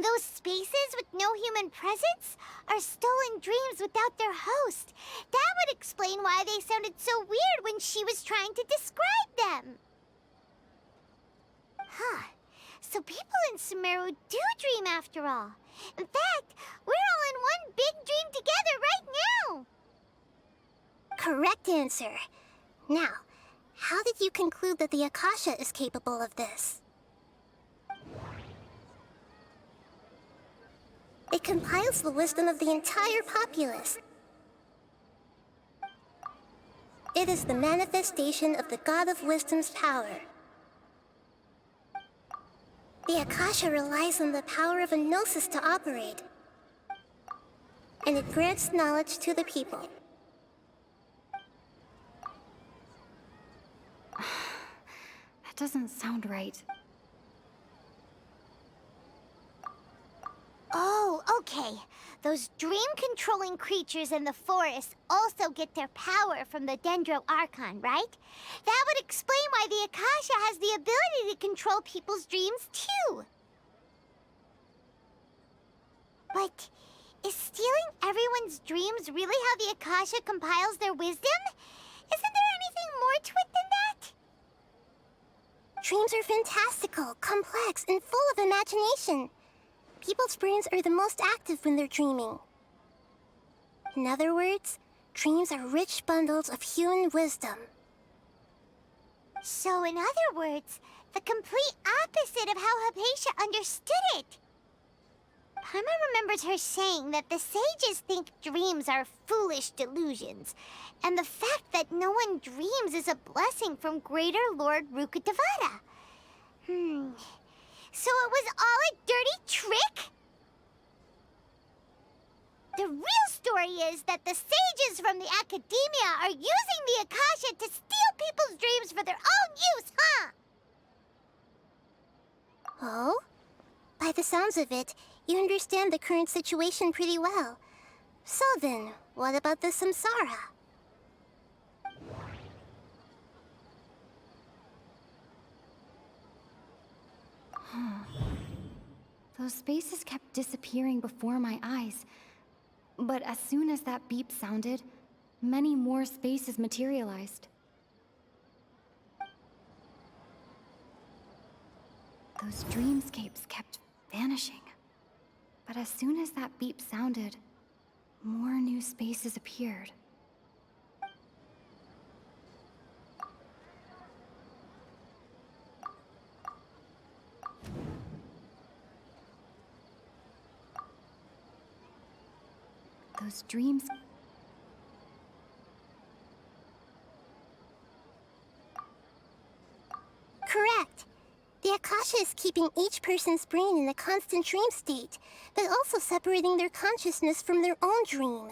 And those spaces with no human presence are stolen dreams without their host. That would explain why they sounded so weird when she was trying to describe them. Huh. So people in Sumeru do dream after all. In fact, we're all in one big dream together right now. Correct answer. Now, how did you conclude that the Akasha is capable of this? It compiles the wisdom of the entire populace. It is the manifestation of the God of Wisdom's power. The Akasha relies on the power of a gnosis to operate, and it grants knowledge to the people. That doesn't sound right. Oh, okay. Those dream-controlling creatures in the forest also get their power from the Dendro Archon, right? That would explain why the Akasha has the ability to control people's dreams, too. But is stealing everyone's dreams really how the Akasha compiles their wisdom? Isn't there anything more to it than that? Dreams are fantastical, complex, and full of imagination. People's brains are the most active when they're dreaming. In other words, dreams are rich bundles of human wisdom. So in other words, the complete opposite of how Hypatia understood it. Paimon remembers her saying that the sages think dreams are foolish delusions, and the fact that no one dreams is a blessing from Greater Lord Rukkhadevata. So it was all a dirty trick? The real story is that the sages from the academia are using the Akasha to steal people's dreams for their own use, huh? Oh? By the sounds of it, you understand the current situation pretty well. So then, what about the samsara? Those spaces kept disappearing before my eyes. But as soon as that beep sounded, many more spaces materialized. Those dreamscapes kept vanishing. But as soon as that beep sounded, more new spaces appeared. Those dreams... Correct. The Akasha is keeping each person's brain in a constant dream state, but also separating their consciousness from their own dream.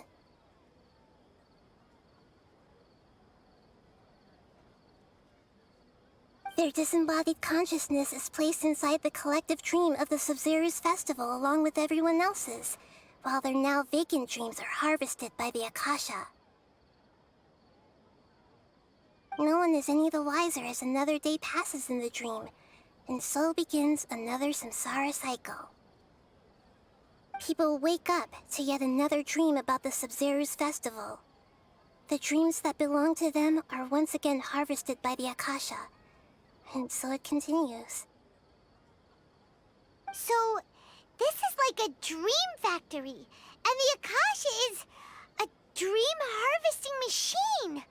Their disembodied consciousness is placed inside the collective dream of the Sub-Zero's festival along with everyone else's, while their now vacant dreams are harvested by the Akasha. No one is any the wiser as another day passes in the dream, and so begins another samsara cycle. People wake up to yet another dream about the Sub-Zero's festival. The dreams that belong to them are once again harvested by the Akasha, and so it continues. So, this is like a dream factory, and the Akasha is a dream harvesting machine.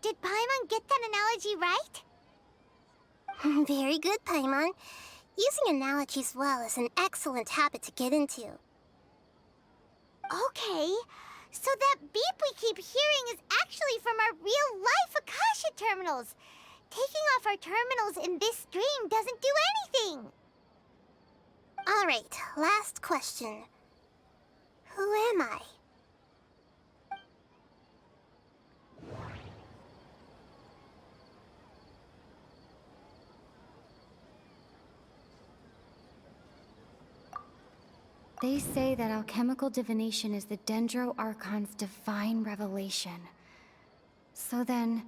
Did Paimon get that analogy right? Very good, Paimon. Using analogies well is an excellent habit to get into. Okay, so that beep we keep hearing is actually from our real-life Akasha terminals. Taking off our terminals in this dream doesn't do anything. Alright, last question. Who am I? They say that alchemical divination is the Dendro Archon's divine revelation. So then,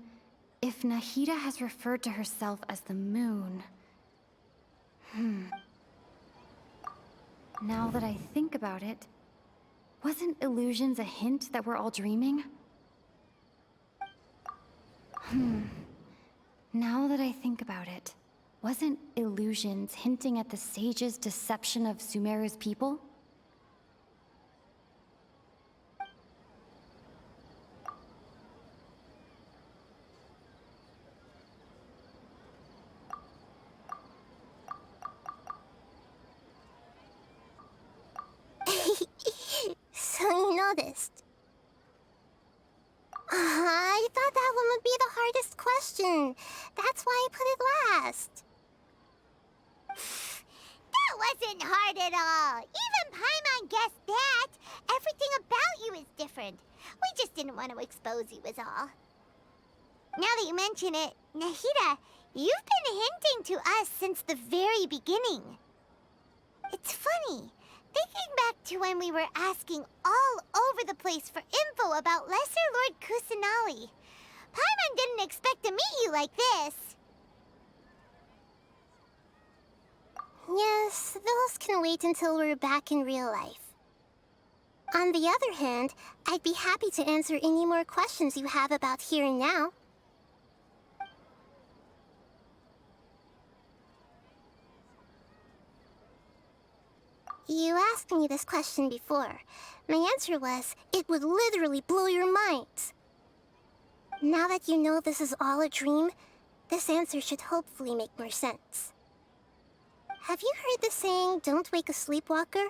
if Nahida has referred to herself as the moon... Now that I think about it, wasn't illusions a hint that we're all dreaming? Now that I think about it, wasn't illusions hinting at the sage's deception of Sumeru's people? So you noticed. I thought that one would be the hardest question. That's why I put it last. That wasn't hard at all. Even Paimon guessed that. Everything about you is different. We just didn't want to expose you is all. Now that you mention it, Nahida, you've been hinting to us since the very beginning. It's funny. Thinking back to when we were asking all over the place for info about Lesser Lord Kusanali, Paimon didn't expect to meet you like this. Yes, those can wait until we're back in real life. On the other hand, I'd be happy to answer any more questions you have about here and now. You asked me this question before. My answer was, it would literally blow your minds. Now that you know this is all a dream, this answer should hopefully make more sense. Have you heard the saying, don't wake a sleepwalker?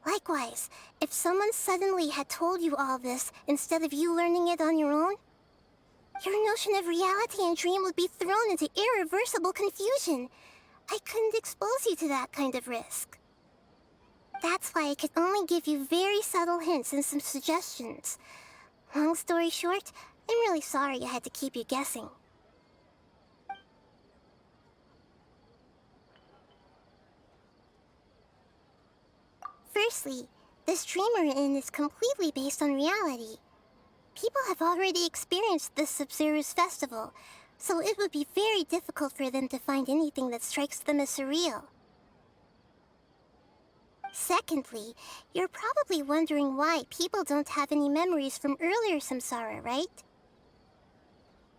Likewise, if someone suddenly had told you all this instead of you learning it on your own, your notion of reality and dream would be thrown into irreversible confusion. I couldn't expose you to that kind of risk. That's why I could only give you very subtle hints and some suggestions. Long story short, I'm really sorry I had to keep you guessing. Firstly, this dream we're in is completely based on reality. People have already experienced this Sub-Zero's festival, so it would be very difficult for them to find anything that strikes them as surreal. Secondly, you're probably wondering why people don't have any memories from earlier samsara, right?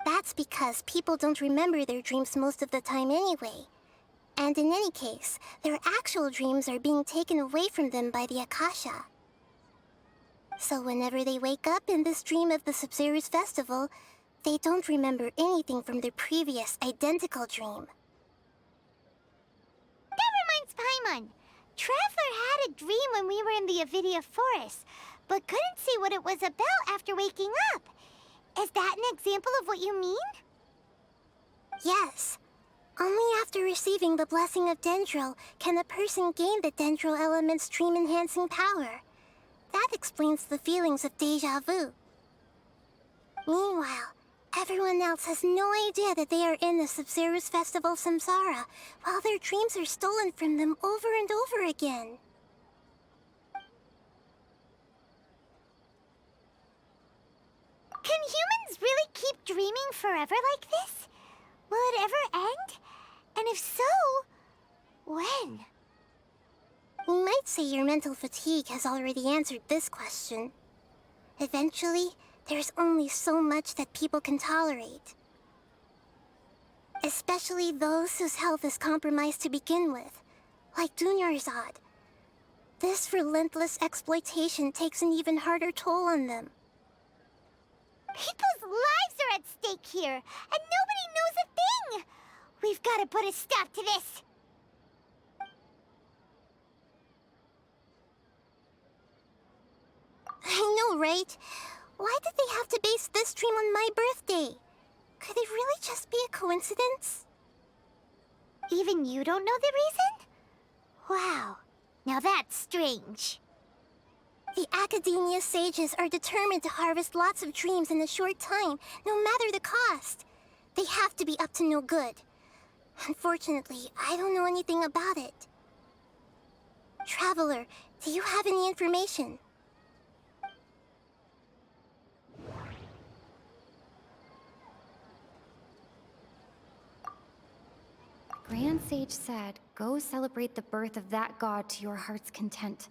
That's because people don't remember their dreams most of the time anyway. And in any case, their actual dreams are being taken away from them by the Akasha. So whenever they wake up in this dream of the Sub-Zero's festival, they don't remember anything from their previous identical dream. That reminds Paimon. Traveler had a dream when we were in the Avidia forest, but couldn't see what it was about after waking up. Is that an example of what you mean? Yes. Only after receiving the blessing of Dendro can a person gain the Dendro element's dream-enhancing power. That explains the feelings of déjà vu. Meanwhile, everyone else has no idea that they are in the Sub-Zero's festival samsara, while their dreams are stolen from them over and over again. Can humans really keep dreaming forever like this? Will it ever end? And if so, when? You might say your mental fatigue has already answered this question. Eventually, there's only so much that people can tolerate. Especially those whose health is compromised to begin with, like Dunyarzad. This relentless exploitation takes an even harder toll on them. People's lives are at stake here, and nobody knows a thing! We've got to put a stop to this! I know, right? Why did they have to base this dream on my birthday? Could it really just be a coincidence? Even you don't know the reason? Wow, now that's strange. The Academia sages are determined to harvest lots of dreams in a short time, no matter the cost. They have to be up to no good. Unfortunately, I don't know anything about it. Traveler, do you have any information? Grand sage said, go celebrate the birth of that god to your heart's content.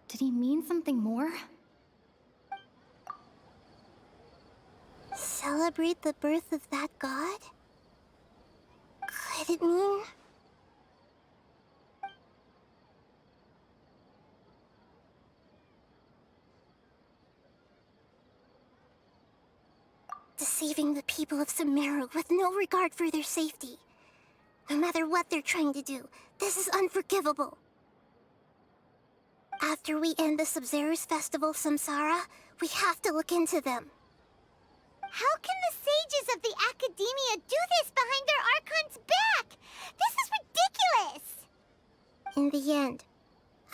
Did he mean something more? Celebrate the birth of that god? Could it mean... deceiving the people of SAMS.RA with no regard for their safety. No matter what they're trying to do, this is unforgivable. After we end the Sub-Zero's festival, SAMS.RA, we have to look into them. How can the sages of the Academia do this behind their Archon's back? This is ridiculous! In the end,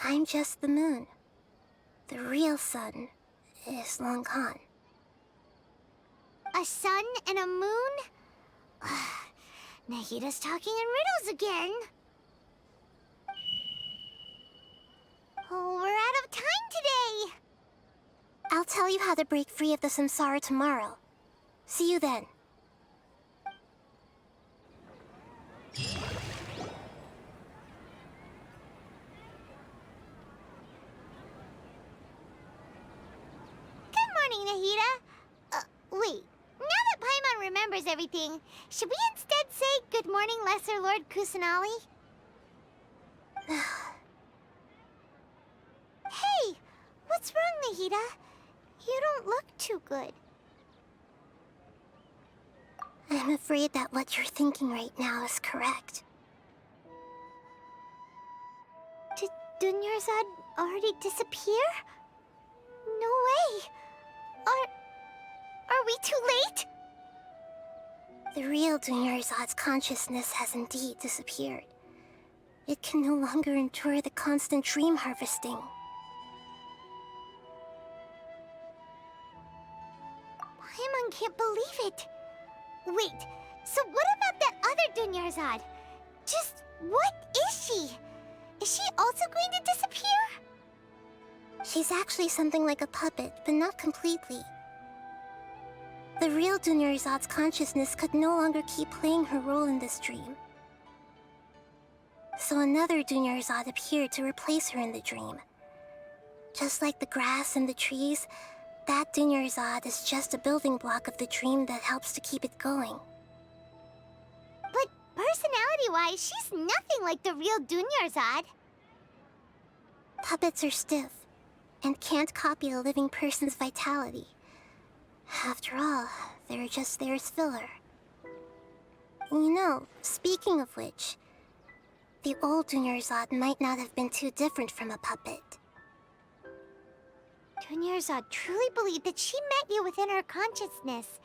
I'm just the moon. The real sun is long gone. A sun and a moon? Nahida's talking in riddles again. Oh, we're out of time today. I'll tell you how to break free of the samsara tomorrow. See you then. Good morning, Nahida. Wait. Now that Paimon remembers everything, should we instead say good morning, Lesser Lord Kusanali? Hey! What's wrong, Nahida? You don't look too good. I'm afraid that what you're thinking right now is correct. Did Dunyarzad already disappear? No way! Are we too late? The real Dunyarzad's consciousness has indeed disappeared. It can no longer endure the constant dream harvesting. Paimon can't believe it. Wait, so what about that other Dunyarzad? Just what is she? Is she also going to disappear? She's actually something like a puppet, but not completely. The real Dunyarzad's consciousness could no longer keep playing her role in this dream. So another Dunyarzad appeared to replace her in the dream. Just like the grass and the trees, that Dunyarzad is just a building block of the dream that helps to keep it going. But personality-wise, she's nothing like the real Dunyarzad. Puppets are stiff, and can't copy a living person's vitality. After all, they're just there as filler. You know, speaking of which, the old Dunyarzad might not have been too different from a puppet. Dunyarzad truly believed that she met you within her consciousness,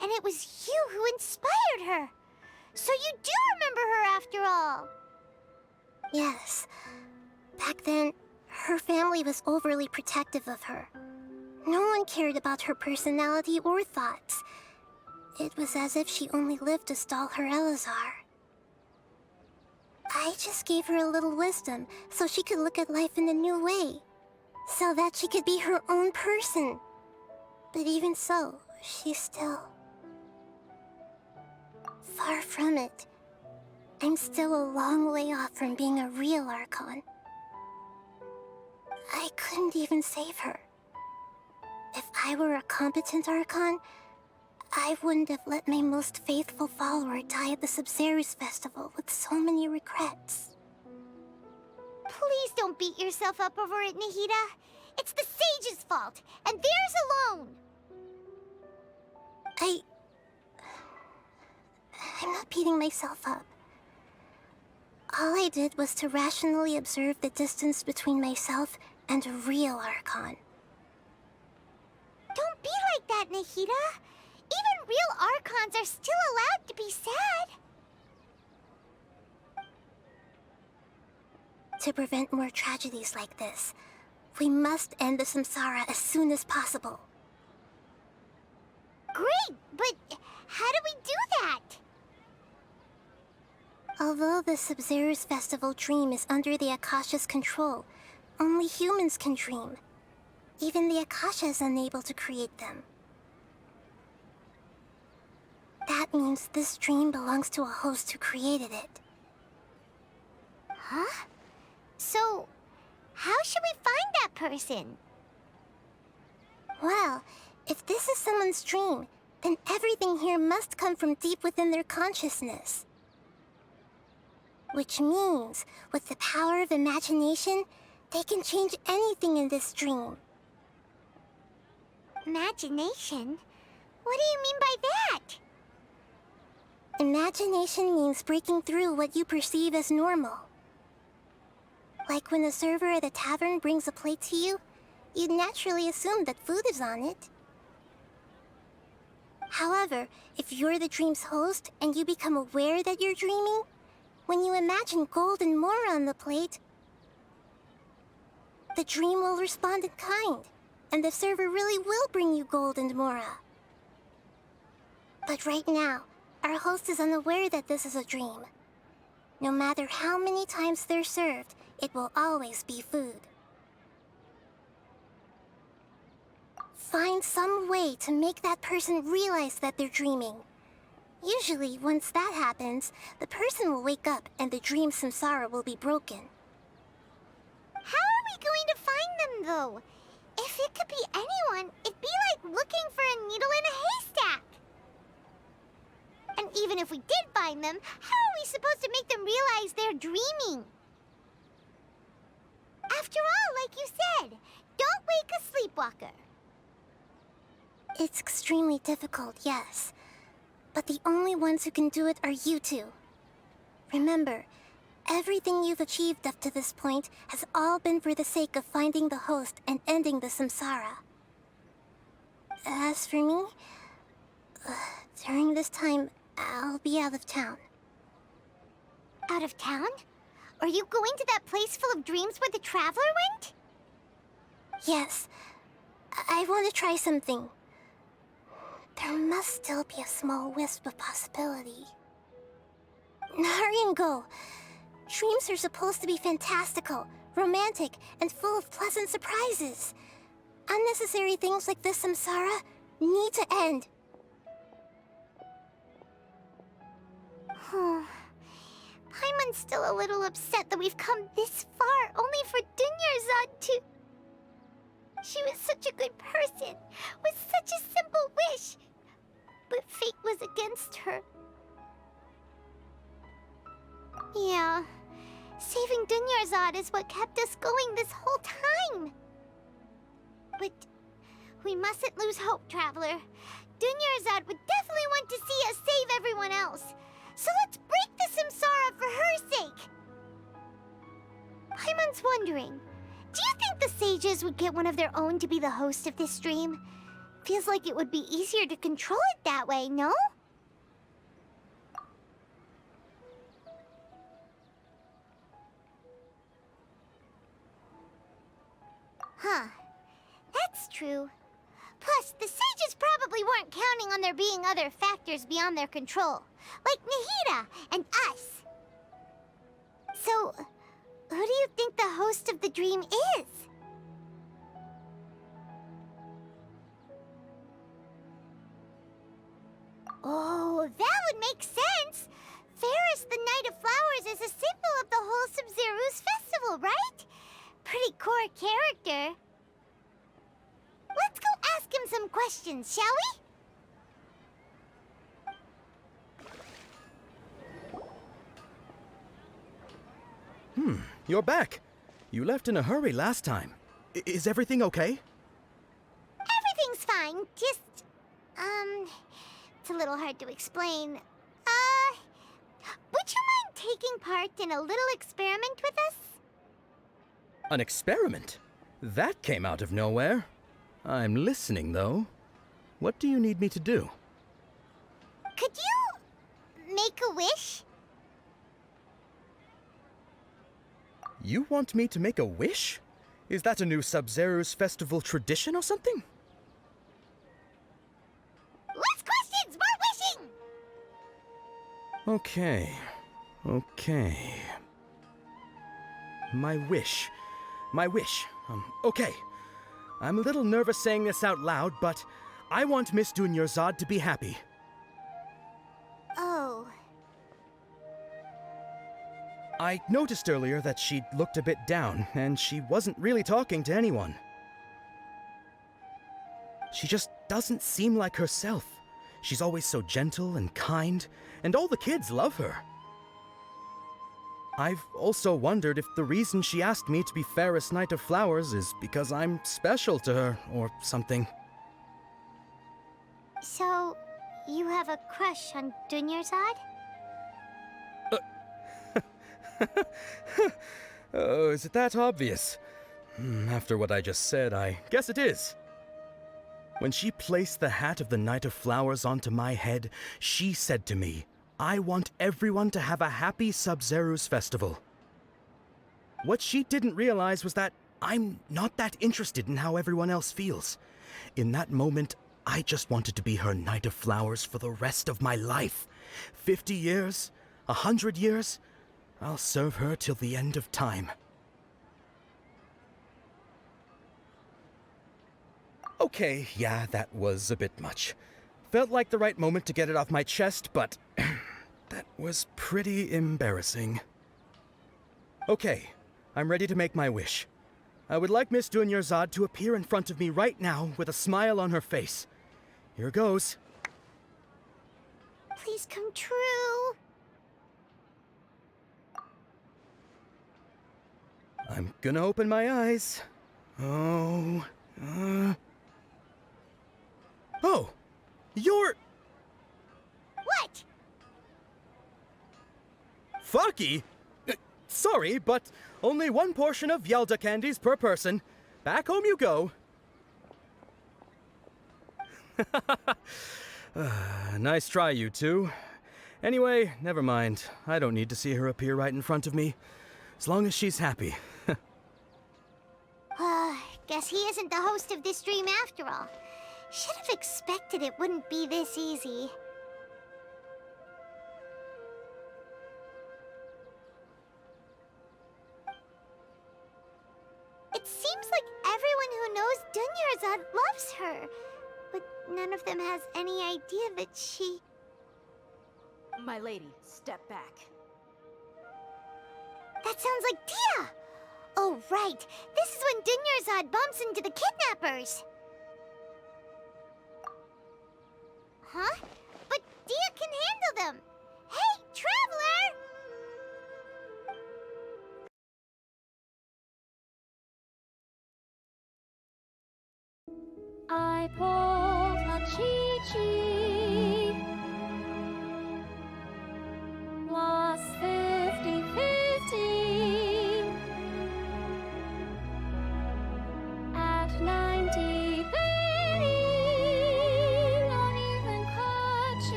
and it was you who inspired her. So you do remember her after all. Yes. Back then, her family was overly protective of her. No one cared about her personality or thoughts. It was as if she only lived to stall her Elazar. I just gave her a little wisdom so she could look at life in a new way. So that she could be her own person. But even so, she's still... far from it. I'm still a long way off from being a real Archon. I couldn't even save her. If I were a competent Archon, I wouldn't have let my most faithful follower die at the Sub-Zero's festival with so many regrets. Please don't beat yourself up over it, Nahida. It's the sage's fault, and theirs alone. I'm not beating myself up. All I did was to rationally observe the distance between myself and a real Archon. Don't be like that, Nahida. Even real Archons are still allowed to be sad. To prevent more tragedies like this, we must end the samsara as soon as possible. Great, but how do we do that? Although the Sub-Zero's festival dream is under the Akasha's control, only humans can dream. Even the Akasha is unable to create them. that means this dream belongs to a host who created it. Huh? So, how should we find that person? Well, if this is someone's dream, then everything here must come from deep within their consciousness. Which means, with the power of imagination, they can change anything in this dream. Imagination? What do you mean by that? Imagination means breaking through what you perceive as normal. Like when the server at a tavern brings a plate to you, you'd naturally assume that food is on it. However, if you're the dream's host and you become aware that you're dreaming, when you imagine gold and more on the plate, the dream will respond in kind, and the server really will bring you gold and mora. But right now, our host is unaware that this is a dream. No matter how many times they're served, it will always be food. Find some way to make that person realize that they're dreaming. Usually, once that happens, the person will wake up and the dream samsara will be broken. How are we going to find them, though? If it could be anyone, it'd be like looking for a needle in a haystack. And even if we did find them, how are we supposed to make them realize they're dreaming? After all, like you said, don't wake a sleepwalker. It's extremely difficult, yes. But the only ones who can do it are you two. Remember, everything you've achieved up to this point has all been for the sake of finding the host and ending the samsara. As for me, during this time, I'll be out of town. Out of town? Are you going to that place full of dreams where the traveler went? Yes. I want to try something. There must still be a small wisp of possibility. Hurry and go. Dreams are supposed to be fantastical, romantic, and full of pleasant surprises. Unnecessary things like this samsara need to end. Paimon's still a little upset that we've come this far only for Dunyarzad to... She was such a good person, with such a simple wish. But fate was against her. Yeah, saving Dunyarzad is what kept us going this whole time. But we mustn't lose hope, Traveler. Dunyarzad would definitely want to see us save everyone else. So let's break the samsara for her sake. Paimon's wondering, do you think the sages would get one of their own to be the host of this dream? Feels like it would be easier to control it that way, no? Huh. That's true. Plus, the sages probably weren't counting on there being other factors beyond their control, like Nahida and us. So, who do you think the host of the dream is? Oh, that would make sense! Ferris, the Knight of Flowers, is a symbol of the whole Sub-Zero's festival, right? Pretty core character. Let's go ask him some questions, shall we? You're back. You left in a hurry last time. Is everything okay? Everything's fine, just... it's a little hard to explain. Would you mind taking part in a little experiment with us? An experiment? That came out of nowhere. I'm listening, though. What do you need me to do? Could you make a wish? You want me to make a wish? Is that a new Sub-Zero's festival tradition or something? Less questions, more wishing! Okay. My wish. Okay. I'm a little nervous saying this out loud, but I want Miss Dunyarzad to be happy. I noticed earlier that she looked a bit down, and she wasn't really talking to anyone. She just doesn't seem like herself. She's always so gentle and kind, and all the kids love her. I've also wondered if the reason she asked me to be Fairest Knight of Flowers is because I'm special to her, or something. So, you have a crush on Dunyarzad? Oh, is it that obvious? After what I just said, I guess it is. When she placed the hat of the Knight of Flowers onto my head, she said to me, "I want everyone to have a happy Sub-Zeru's festival." What she didn't realize was that I'm not that interested in how everyone else feels. In that moment, I just wanted to be her Knight of Flowers for the rest of my life. 50 years? 100 years? I'll serve her till the end of time. Okay, yeah, that was a bit much. Felt like the right moment to get it off my chest, but that was pretty embarrassing. Okay, I'm ready to make my wish. I would like Miss Dunyarzad to appear in front of me right now with a smile on her face. Here goes. Please come true. I'm gonna open my eyes. Oh, you're... What? Faki? Sorry, but only one portion of Yelda candies per person. Back home you go. Nice try, you two. Anyway, never mind. I don't need to see her appear right in front of me. As long as she's happy. Guess he isn't the host of this dream after all. Should have expected it wouldn't be this easy. It seems like everyone who knows Dunyarzad loves her, but none of them has any idea that she... My lady, step back. That sounds like Dia! Oh, right. This is when Dunyarzad bumps into the kidnappers. Huh? But Dia can handle them. Hey, Traveler! I pulled a Chi-Chi